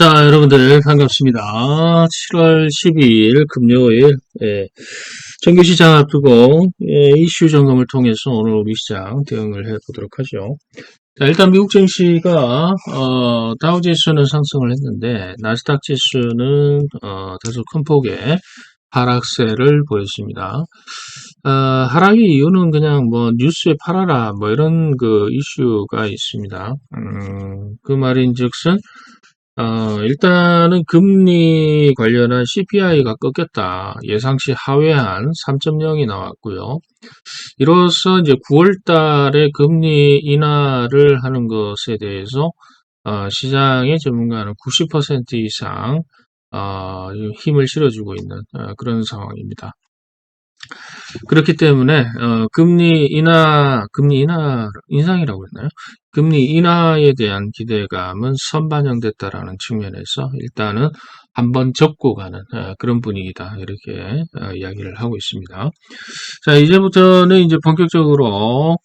자, 여러분들 반갑습니다. 7월 12일 금요일 정규 시장 앞두고 이슈 점검을 통해서 오늘 우리 시장 대응을 해보도록 하죠. 자, 일단 미국 증시가 다우지수는 상승을 했는데 나스닥 지수는 다소 큰 폭의 하락세를 보였습니다. 하락의 이유는 그냥 뭐 뉴스에 팔아라 뭐 이런 그 이슈가 있습니다. 그 말인즉슨 일단은 금리 관련한 CPI가 꺾였다. 예상치 하회한 3.0이 나왔고요. 이로써 이제 9월 달에 금리 인하를 하는 것에 대해서 시장의 전문가는 90% 이상 힘을 실어주고 있는 그런 상황입니다. 그렇기 때문에 인상이라고 했나요? 금리 인하에 대한 기대감은 선반영됐다라는 측면에서 일단은 한번 접고 가는 그런 분위기다 이렇게 이야기를 하고 있습니다. 자, 이제부터는 이제 본격적으로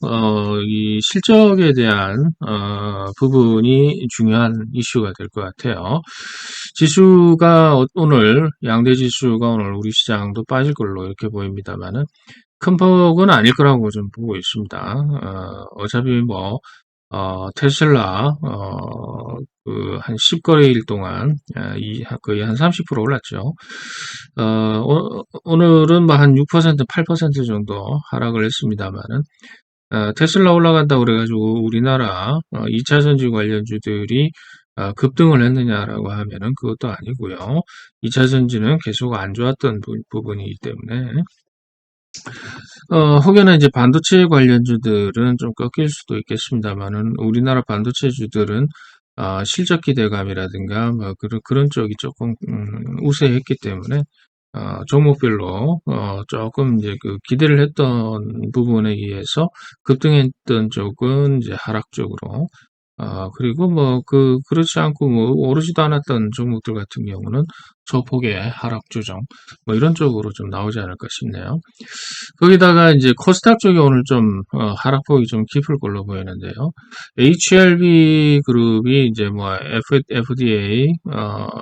이 실적에 대한 부분이 중요한 이슈가 될 것 같아요. 지수가 오늘 양대 지수가 오늘 우리 시장도 빠질 걸로 이렇게 보입니다만은 큰 폭은 아닐 거라고 좀 보고 있습니다. 어차피 뭐 테슬라 한 10거래일 동안 거의 한 30% 올랐죠. 오늘은 뭐 한 6%, 8% 정도 하락을 했습니다만은 테슬라 올라간다고 그래가지고 우리나라 2차 전지 관련주들이 급등을 했느냐라고 하면은 그것도 아니고요. 2차 전지는 계속 안 좋았던 부분이기 때문에 혹여나 이제 반도체 관련주들은 좀 꺾일 수도 있겠습니다만은 우리나라 반도체주들은 실적 기대감이라든가 뭐 그런 쪽이 조금 우세했기 때문에 종목별로 조금 이제 그 기대를 했던 부분에 의해서 급등했던 쪽은 이제 하락 쪽으로 그리고 뭐 그렇지 않고 뭐 오르지도 않았던 종목들 같은 경우는 소폭의 하락 조정 뭐 이런 쪽으로 좀 나오지 않을까 싶네요. 거기다가 이제 코스닥 쪽이 오늘 좀 하락폭이 좀 깊을 걸로 보이는데요. HLB 그룹이 이제 뭐 FDA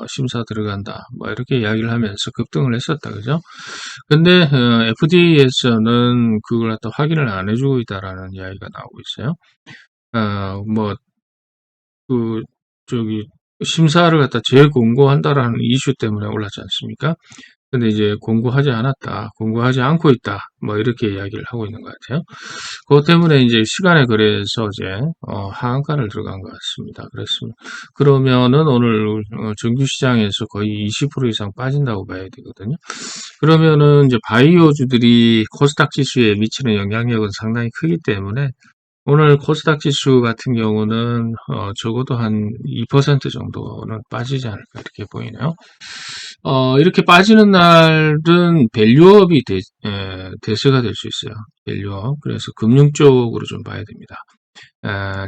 심사 들어간다 뭐 이렇게 이야기를 하면서 급등을 했었다 그죠? 근데 FDA에서는 그걸 갖다 확인을 안 해주고 있다라는 이야기가 나오고 있어요. 뭐 그 저기 심사를 갖다 재공고한다라는 이슈 때문에 올랐지 않습니까? 근데 이제 공고하지 않았다, 공고하지 않고 있다, 뭐 이렇게 이야기를 하고 있는 것 같아요. 그것 때문에 이제 시간에 그래서 이제 하한가를 들어간 것 같습니다. 그렇습니다. 그러면은 오늘 정규 시장에서 거의 20% 이상 빠진다고 봐야 되거든요. 그러면은 이제 바이오주들이 코스닥 지수에 미치는 영향력은 상당히 크기 때문에 오늘 코스닥 지수 같은 경우는 적어도 한 2% 정도는 빠지지 않을까 이렇게 보이네요. 이렇게 빠지는 날은 밸류업이 대세가 될 수 있어요. 밸류업. 그래서 금융 쪽으로 좀 봐야 됩니다.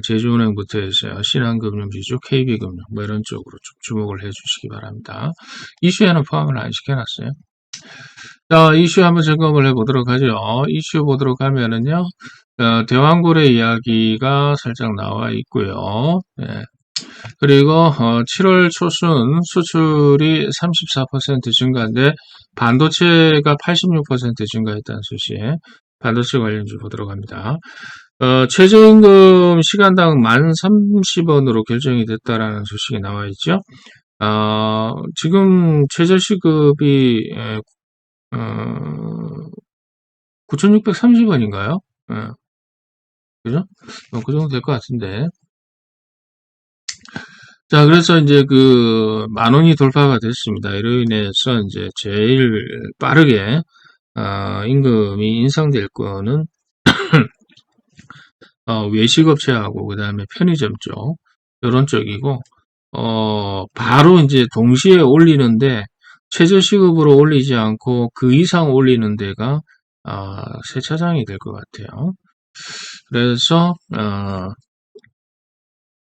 제주은행부터 해서 신한금융지주, KB금융 뭐 이런 쪽으로 좀 주목을 해주시기 바랍니다. 이슈에는 포함을 안 시켜놨어요. 자, 이슈 한번 점검을 해보도록 하죠. 이슈 보도록 하면은요, 대왕고래 이야기가 살짝 나와 있고요. 예. 그리고 7월 초순 수출이 34% 증가인데 반도체가 86% 증가했다는 소식. 반도체 관련주 보도록 합니다. 최저임금 시간당 1030원으로 결정이 됐다라는 소식이 나와 있죠. 지금 최저시급이 9,630원인가요? 그죠? 그 정도 될 것 같은데. 자, 그래서 이제 그 10,000원이 돌파가 됐습니다. 이로 인해서 이제 제일 빠르게 임금이 인상될 거는 외식업체하고 그다음에 편의점 쪽 이런 쪽이고 바로 이제 동시에 올리는데 최저시급으로 올리지 않고 그 이상 올리는 데가 세차장이 될 것 같아요. 그래서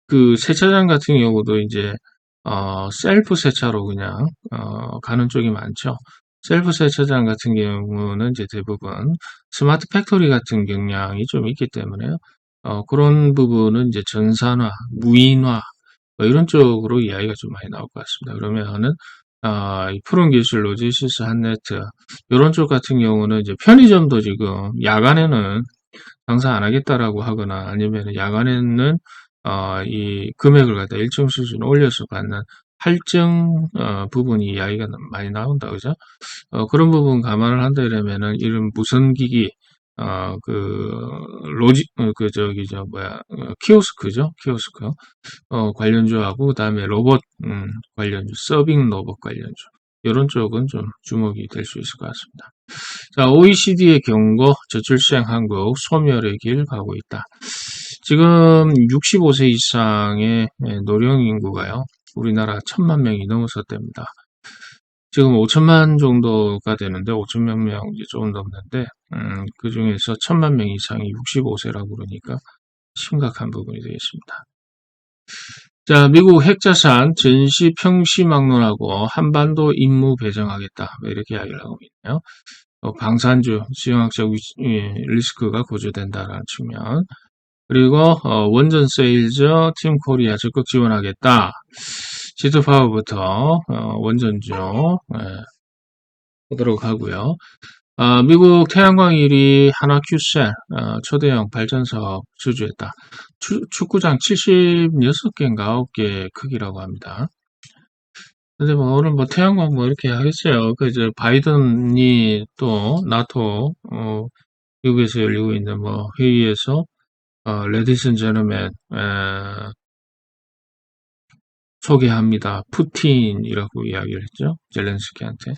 그 세차장 같은 경우도 이제 셀프 세차로 그냥 가는 쪽이 많죠. 셀프 세차장 같은 경우는 이제 대부분 스마트 팩토리 같은 경향이 좀 있기 때문에요. 그런 부분은 이제 전산화, 무인화 이런 쪽으로 이야기가 좀 많이 나올 것 같습니다. 그러면은 이 푸른 기술, 로지시스, 한네트 이런 쪽 같은 경우는 이제 편의점도 지금 야간에는 장사 안 하겠다라고 하거나 아니면 야간에는 이 금액을 갖다 일정 수준 올려서 받는 할증 부분이 이야기가 많이 나온다, 그죠? 그런 부분 감안을 한다 이러면은 이런 무선기기 키오스크죠, 키오스크 관련주하고 그다음에 로봇 관련주, 서빙 로봇 관련주 이런 쪽은 좀 주목이 될 수 있을 것 같습니다. 자, OECD의 경고, 저출생 한국 소멸의 길 가고 있다. 지금 65세 이상의 노령 인구가요, 우리나라 1,000만 명이 넘어섰답니다. 지금 5천만 정도가 되는데 5천만 명 이제 조금 넘는데 그 중에서 1,000만 명 이상이 65세라고 그러니까 심각한 부분이 되겠습니다. 자, 미국 핵자산 전시 평시 막론하고 한반도 임무 배정하겠다, 이렇게 이야기를 하고 있네요. 방산주, 지정학적 리스크가 고조된다라는 측면. 그리고 원전 세일즈 팀 코리아 적극 지원하겠다. 시드 파워부터 원전주 보도록 하고요. 미국 태양광 1위 하나큐셀 초대형 발전 사업 주주했다. 축구장 76개인가 9개 크기라고 합니다. 근데 뭐 오늘 뭐 태양광 뭐 이렇게 하겠어요. 이제 바이든이 또 나토 미국에서 열리고 있는 뭐 회의에서 레디스 앤 제너맨 소개합니다. 푸틴이라고 이야기를 했죠. 젤렌스키한테.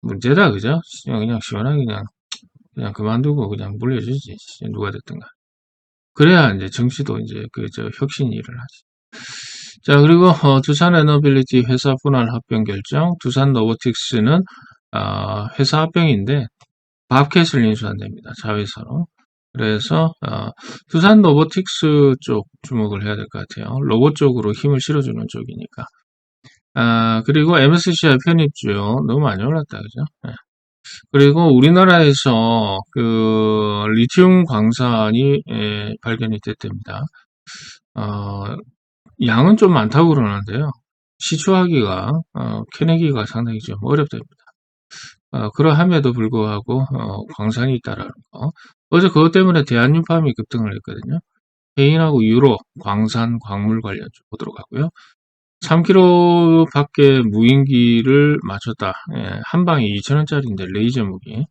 문제다, 그죠? 그냥 시원하게 그냥 그만두고 그냥 물려주지. 누가 됐든가. 그래야 이제 정치도 이제 혁신이 일어나지. 자, 그리고 두산 에너빌리티 회사 분할 합병 결정. 두산 로보틱스는 회사 합병인데 밥캣을 인수한답니다. 자회사로. 그래서 두산 로보틱스 쪽 주목을 해야 될 것 같아요. 로봇 쪽으로 힘을 실어주는 쪽이니까. 그리고 MSCI 편입주 너무 많이 올랐다, 그죠? 네. 그리고 우리나라에서 리튬 광산이 발견이 됐답니다. 양은 좀 많다고 그러는데요. 시추하기가 캐내기가 상당히 좀 어렵답니다. 그러함에도 불구하고 광산이 있다라는 거. 어제 그것 때문에 대한유팜이 급등을 했거든요. 해인하고 유로, 광산, 광물 관련주 보도록 하고요. 3km 밖에 무인기를 맞췄다. 한 방에 2,000원짜리인데 레이저 무기.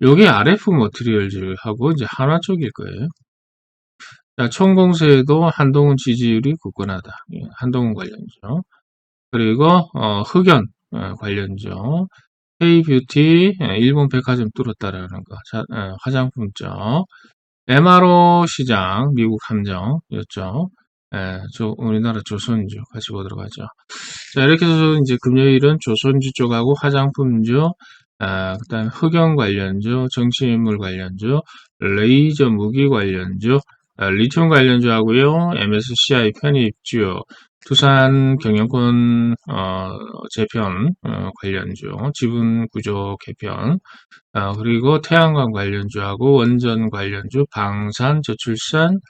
요게 RF 머티리얼즈하고 이제 하나 쪽일 거예요. 자, 총공세에도 한동훈 지지율이 굳건하다. 한동훈 관련주. 그리고 흑연 관련주. K뷰티 일본 백화점 뚫었다라는 거. 화장품 쪽. MRO 시장 미국 함정이었죠. 우리나라 조선주 같이 보도록 하죠. 자, 이렇게 해서 이제 금요일은 조선주 쪽하고 화장품주, 그다음에 흑연 관련주, 정치인물 관련주, 레이저 무기 관련주, 리튬 관련주하고요. MSCI 편입주, 두산 경영권 재편 관련주, 지분 구조 개편, 그리고 태양광 관련주하고 원전 관련주, 방산, 저출산,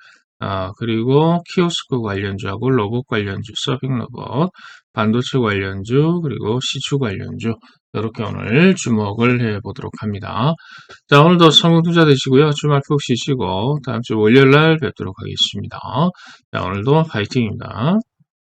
그리고 키오스크 관련주하고 로봇 관련주, 서빙 로봇, 반도체 관련주, 그리고 시추 관련주, 이렇게 오늘 주목을 해보도록 합니다. 자, 오늘도 성공 투자 되시고요. 주말 푹 쉬시고 다음 주 월요일 날 뵙도록 하겠습니다. 자, 오늘도 파이팅입니다.